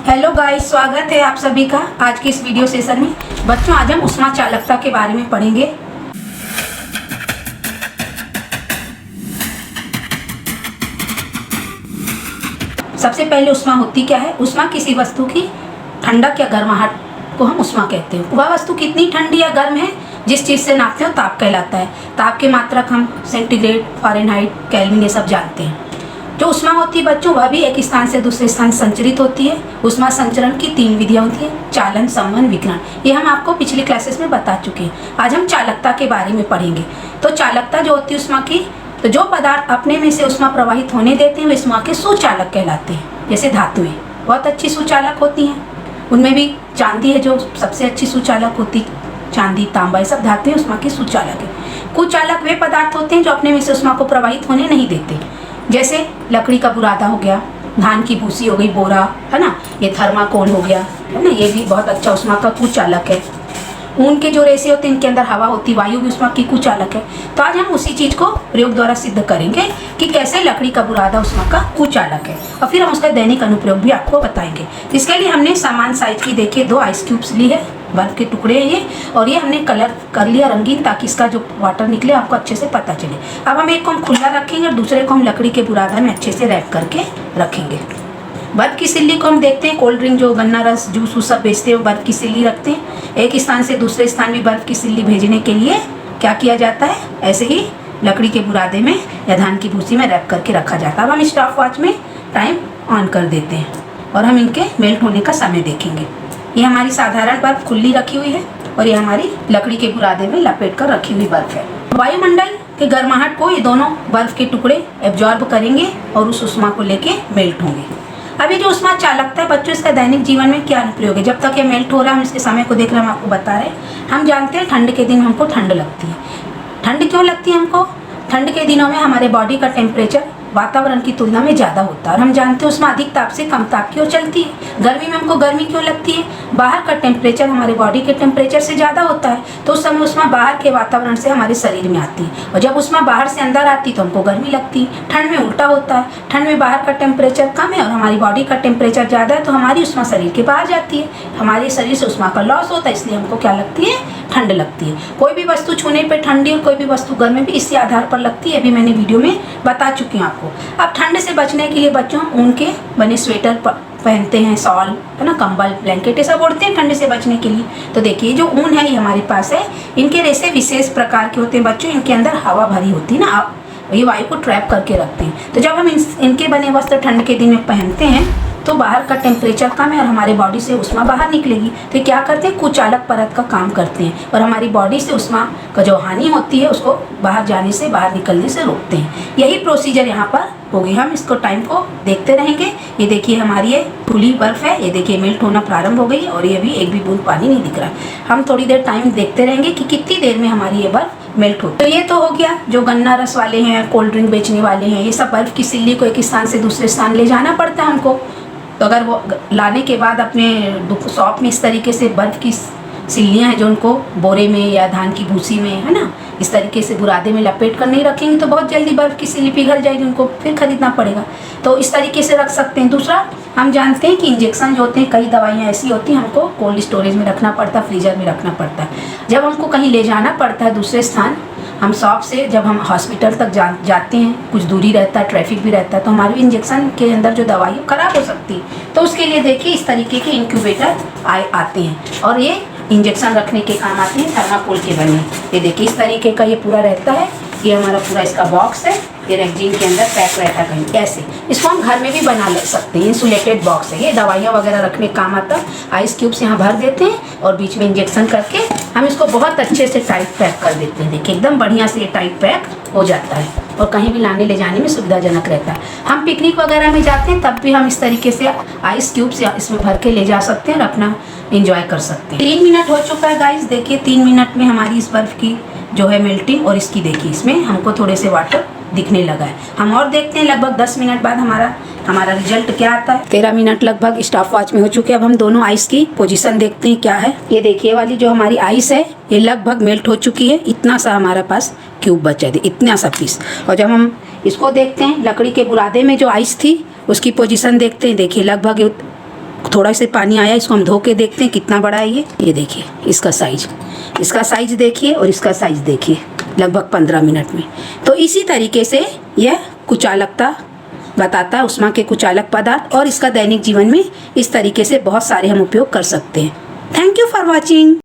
Hello guys, स्वागत है आप सभी का आज की इस वीडियो सेशन में। बच्चों, आज हम ऊष्मा चालकता के बारे में पढ़ेंगे। सबसे पहले ऊष्मा होती क्या है? ऊष्मा किसी वस्तु की ठंडक या गर्माहट को हम ऊष्मा कहते हैं। वह वस्तु कितनी ठंडी या गर्म है जिस चीज़ से नापते हो ताप कहलाता है। ताप के मात्रक हम सेंटीग्रेड, फ़ारेनहाइट, केल्विन ये सब जानते हैं। जो ऊष्मा होती है बच्चों, वह भी एक स्थान से दूसरे स्थान संचरित होती है। ऊष्मा संचरण की 3 विधियाँ होती हैं: चालन, संवहन, विकिरण। ये हम आपको पिछली क्लासेस में बता चुके हैं। आज हम चालकता के बारे में पढ़ेंगे। तो चालकता जो होती है ऊष्मा की, तो जो पदार्थ अपने में से ऊष्मा प्रवाहित होने देते हैं वे ऊष्मा के सुचालक कहलाते हैं। जैसे धातुएं बहुत अच्छी सुचालक होती हैं, उनमें भी चांदी है जो सबसे अच्छी सुचालक होती है। चांदी, तांबा, ये सब धातुएं ऊष्मा की सुचालक है। कुचालक वे पदार्थ होते हैं जो अपने में से ऊष्मा को प्रवाहित होने नहीं देते। जैसे लकड़ी का बुरादा हो गया, धान की भूसी हो गई, बोरा है ना, ये थर्माकोल हो गया है ना, ये भी बहुत अच्छा ऊष्मा का कुचालक है। ऊन के जो रेशे होते हैं इनके अंदर हवा होती है, वायु भी ऊष्मा की कुचालक है। तो आज हम उसी चीज को प्रयोग द्वारा सिद्ध करेंगे कि कैसे लकड़ी का बुरादा ऊष्मा का कुचालक है, और फिर हम उसका दैनिक अनुप्रयोग भी आपको बताएंगे। इसके लिए हमने समान साइज की देखिए 2 आइस क्यूब्स ली है, बर्फ के टुकड़े हैं ये, और ये हमने कलर कर लिया रंगीन ताकि इसका जो वाटर निकले आपको अच्छे से पता चले। अब हम एक को हम खुला रखेंगे और दूसरे को हम लकड़ी के बुरादा में अच्छे से रैप करके रखेंगे। बर्फ की सिल्ली को हम देखते हैं, कोल्ड ड्रिंक जो गन्ना रस, जूस वो सब बेचते हैं, बर्फ की सिल्ली रखते हैं। एक स्थान से दूसरे स्थान में बर्फ की सिल्ली भेजने के लिए क्या किया जाता है, ऐसे ही लकड़ी के बुरादे में या धान की भूसी में रैप करके रखा जाता है। अब हम स्टॉप वॉच में टाइम ऑन कर देते हैं और हम इनके मेल्ट होने का समय देखेंगे। ये हमारी साधारण बर्फ खुली रखी हुई है और ये हमारी लकड़ी के बुरादे में लपेट कर रखी हुई बर्फ है। वायुमंडल के गर्माहट को ये दोनों बर्फ के टुकड़े एब्जॉर्ब करेंगे और उस ऊष्मा को लेके मेल्ट होंगे। अब ये जो ऊष्मा चालकता है बच्चों, इसका दैनिक जीवन में क्या अनुप्रयोग है? जब तक ये मेल्ट हो रहा है हम इसके समय को देख रहे हैं, हम आपको बता रहे हैं। हम जानते हैं ठंड के दिन हमको ठंड लगती है। ठंड क्यों लगती है हमको? ठंड के दिनों में हमारे बॉडी का टेम्परेचर वातावरण की तुलना में ज़्यादा होता है और हम जानते हैं उसमें अधिक ताप से कम ताप की ओर चलती है। गर्मी में हमको गर्मी क्यों लगती है? बाहर का टेम्परेचर हमारे बॉडी के टेम्परेचर से ज़्यादा होता है, तो उस समय उसमें बाहर के वातावरण से हमारे शरीर में आती है, और जब उसमें बाहर से अंदर आती है तो हमको गर्मी लगती है। ठंड में उल्टा होता है, ठंड में बाहर का टेम्परेचर कम है और हमारी बॉडी का टेम्परेचर ज़्यादा है, तो हमारी उष्मा शरीर के बाहर जाती है, हमारे शरीर से उष्मा का लॉस होता है, इसलिए हमको क्या लगती है? ठंड लगती है। कोई भी वस्तु छूने पर ठंडी और कोई भी वस्तु गर्म भी इसी आधार पर लगती है, अभी मैंने वीडियो में बता चुकी हूँ आपको। अब ठंड से बचने के लिए बच्चों ऊन के बने स्वेटर पहनते हैं, शॉल है ना, कंबल, ब्लैंकेट ये सब ओढ़ते हैं ठंड से बचने के लिए। तो देखिए जो ऊन है ये हमारे पास है, इनके रेशे विशेष प्रकार के होते हैं बच्चों, इनके अंदर हवा भरी होती है ना, ये वायु को ट्रैप करके रखते हैं। तो जब हम इनके बने वस्त्र ठंड के दिन में पहनते हैं तो बाहर का टेम्परेचर कम है और हमारे बॉडी से उष्मा बाहर निकलेगी, तो क्या करते हैं? कुचालक परत का काम करते हैं और हमारी बॉडी से उष्मा का जो हानि होती है उसको बाहर जाने से, बाहर निकलने से रोकते हैं। यही प्रोसीजर यहाँ पर होगी। हम इसको टाइम को देखते रहेंगे। ये देखिए हमारी ये खुली बर्फ है, ये देखिए मेल्ट होना प्रारंभ हो गई और ये अभी एक भी बूंद पानी नहीं दिख रहा है। हम थोड़ी देर टाइम देखते रहेंगे कि कितनी देर में हमारी ये बर्फ मेल्ट हो। तो ये तो हो गया जो गन्ना रस वाले हैं, कोल्ड ड्रिंक बेचने वाले हैं, ये सब बर्फ की सिल्ली को एक स्थान से दूसरे स्थान ले जाना पड़ता है हमको। तो अगर वो लाने के बाद अपने शॉप में इस तरीके से बर्फ़ की सिल्लियाँ हैं जो उनको बोरे में या धान की भूसी में है ना, इस तरीके से बुरादे में लपेट कर नहीं रखेंगे तो बहुत जल्दी बर्फ़ की सिल्ली पिघल जाएगी, उनको फिर खरीदना पड़ेगा। तो इस तरीके से रख सकते हैं। दूसरा, हम जानते हैं कि इंजेक्शन जो होते हैं, कई दवाइयाँ ऐसी होती हैं हमको कोल्ड स्टोरेज में रखना पड़ता है, फ्रीजर में रखना पड़ता है। जब हमको कहीं ले जाना पड़ता है दूसरे स्थान, हम शॉप से जब हम हॉस्पिटल तक जाते हैं, कुछ दूरी रहता है, ट्रैफिक भी रहता है, तो हमारे इंजेक्शन के अंदर जो दवाई है ख़राब हो सकती है। तो उसके लिए देखिए इस तरीके के इंक्यूबेटर आते हैं और ये इंजेक्शन रखने के काम आते हैं, थर्माकोल के बने। ये देखिए इस तरीके का ये पूरा रहता है, ये हमारा पूरा इसका बॉक्स है, ये रेक्जीन के अंदर पैक रहता है कहीं ऐसे। इसको हम घर में भी बना ले सकते हैं, इंसुलेटेड बॉक्स है, ये दवाइयाँ वगैरह रखने का काम आता है। आइस क्यूब्स यहाँ भर देते हैं और बीच में इंजेक्शन करके हम इसको बहुत अच्छे से टाइट पैक कर देते हैं। देखिए एकदम बढ़िया से ये टाइट पैक हो जाता है और कहीं भी लाने ले जाने में सुविधाजनक रहता है। हम पिकनिक वगैरह में जाते हैं तब भी हम इस तरीके से आइस क्यूब्स इसमें भर के ले जा सकते हैं और अपना इंजॉय कर सकते हैं। 3 मिनट हो चुका है गाइस, देखिए 3 मिनट में हमारी इस बर्फ़ की जो है मेल्टिंग, और इसकी देखिए इसमें हमको थोड़े से वाटर दिखने लगा है। हम और देखते हैं लगभग 10 मिनट बाद हमारा रिजल्ट क्या आता है। 13 मिनट लगभग स्टॉप वॉच में हो चुके हैं। अब हम दोनों आइस की पोजीशन देखते हैं क्या है। ये देखिए वाली जो हमारी आइस है ये लगभग मेल्ट हो चुकी है, इतना सा हमारे पास क्यूब बचा है, इतना सा पीस। और जब हम इसको देखते हैं लकड़ी के बुरादे में जो आइस थी उसकी पोजीशन देखते हैं, देखिए लगभग थोड़ा से पानी आया, इसको हम धो के देखते हैं कितना बड़ा है ये देखिए इसका साइज देखिए और इसका साइज देखिए, लगभग 15 मिनट में। तो इसी तरीके से यह कुचालकता बताता है, उष्मा के कुचालक पदार्थ, और इसका दैनिक जीवन में इस तरीके से बहुत सारे हम उपयोग कर सकते हैं। Thank you for watching.